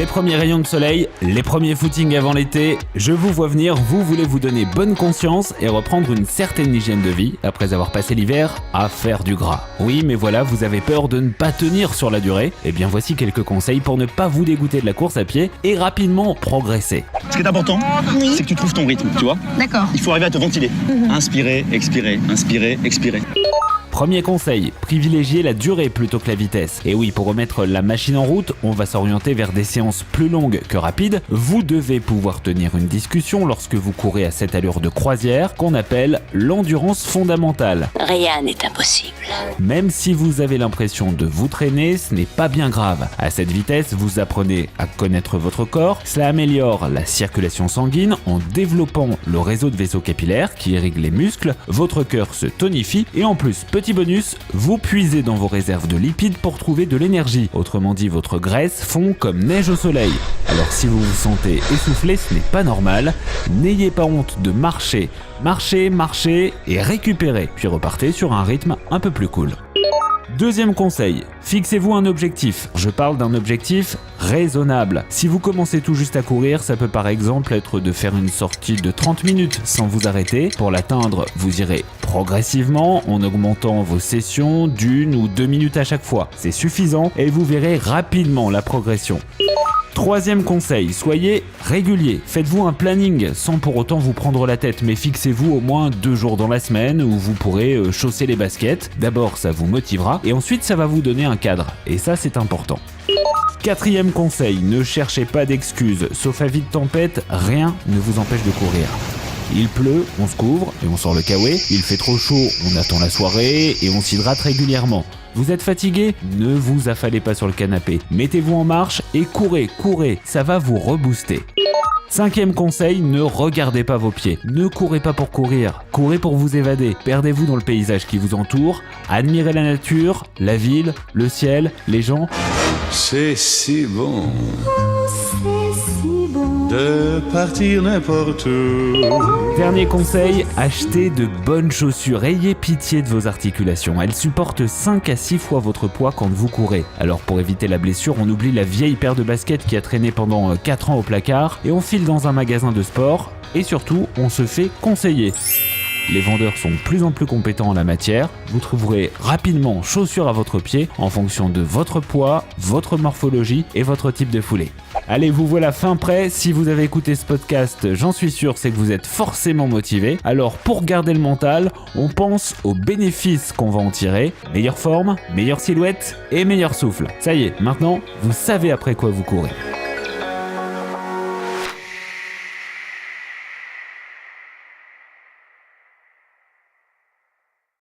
Les premiers rayons de soleil, les premiers footings avant l'été, je vous vois venir, vous voulez vous donner bonne conscience et reprendre une certaine hygiène de vie après avoir passé l'hiver à faire du gras. Oui, mais voilà, vous avez peur de ne pas tenir sur la durée. Eh bien voici quelques conseils pour ne pas vous dégoûter de la course à pied et rapidement progresser. Ce qui est important, c'est que tu trouves ton rythme, tu vois. D'accord. Il faut arriver à te ventiler. Inspirer, expirer, inspirer, expirer. Premier conseil, privilégiez la durée plutôt que la vitesse. Et oui, pour remettre la machine en route, on va s'orienter vers des séances plus longues que rapides. Vous devez pouvoir tenir une discussion lorsque vous courez à cette allure de croisière qu'on appelle l'endurance fondamentale. Rien n'est impossible. Même si vous avez l'impression de vous traîner, ce n'est pas bien grave. À cette vitesse, vous apprenez à connaître votre corps. Cela améliore la circulation sanguine en développant le réseau de vaisseaux capillaires qui irrigue les muscles. Votre cœur se tonifie et en plus, petit bonus, vous puisez dans vos réserves de lipides pour trouver de l'énergie. Autrement dit, votre graisse fond comme neige au soleil. Alors si vous vous sentez essoufflé, ce n'est pas normal. N'ayez pas honte de marcher. Marchez et récupérez. Puis repartez sur un rythme un peu plus cool. Deuxième conseil, fixez-vous un objectif. Je parle d'un objectif raisonnable. Si vous commencez tout juste à courir, ça peut par exemple être de faire une sortie de 30 minutes sans vous arrêter. Pour l'atteindre, vous irez progressivement en augmentant vos sessions d'1 ou 2 minutes à chaque fois. C'est suffisant et vous verrez rapidement la progression. Troisième conseil, soyez régulier. Faites-vous un planning sans pour autant vous prendre la tête, mais fixez-vous au moins 2 jours dans la semaine où vous pourrez chausser les baskets. D'abord, ça vous motivera et ensuite, ça va vous donner un cadre. Et ça, c'est important. Quatrième conseil, ne cherchez pas d'excuses. Sauf avis de tempête, rien ne vous empêche de courir. Il pleut, on se couvre et on sort le kawaii. Il fait trop chaud, on attend la soirée et on s'hydrate régulièrement. Vous êtes fatigué? Ne vous affalez pas sur le canapé. Mettez-vous en marche et courez, ça va vous rebooster. Cinquième conseil, ne regardez pas vos pieds. Ne courez pas pour courir, courez pour vous évader. Perdez-vous dans le paysage qui vous entoure, admirez la nature, la ville, le ciel, les gens. C'est si bon de partir n'importe où. Dernier conseil, achetez de bonnes chaussures. Ayez pitié de vos articulations. Elles supportent 5 à 6 fois votre poids quand vous courez. Alors pour éviter la blessure, on oublie la vieille paire de baskets qui a traîné pendant 4 ans au placard et on file dans un magasin de sport et surtout, on se fait conseiller. Les vendeurs sont de plus en plus compétents en la matière. Vous trouverez rapidement chaussures à votre pied en fonction de votre poids, votre morphologie et votre type de foulée. Allez, vous voilà fin prêt. Si vous avez écouté ce podcast, j'en suis sûr, c'est que vous êtes forcément motivé. Alors pour garder le mental, on pense aux bénéfices qu'on va en tirer. Meilleure forme, meilleure silhouette et meilleur souffle. Ça y est, maintenant, vous savez après quoi vous courez.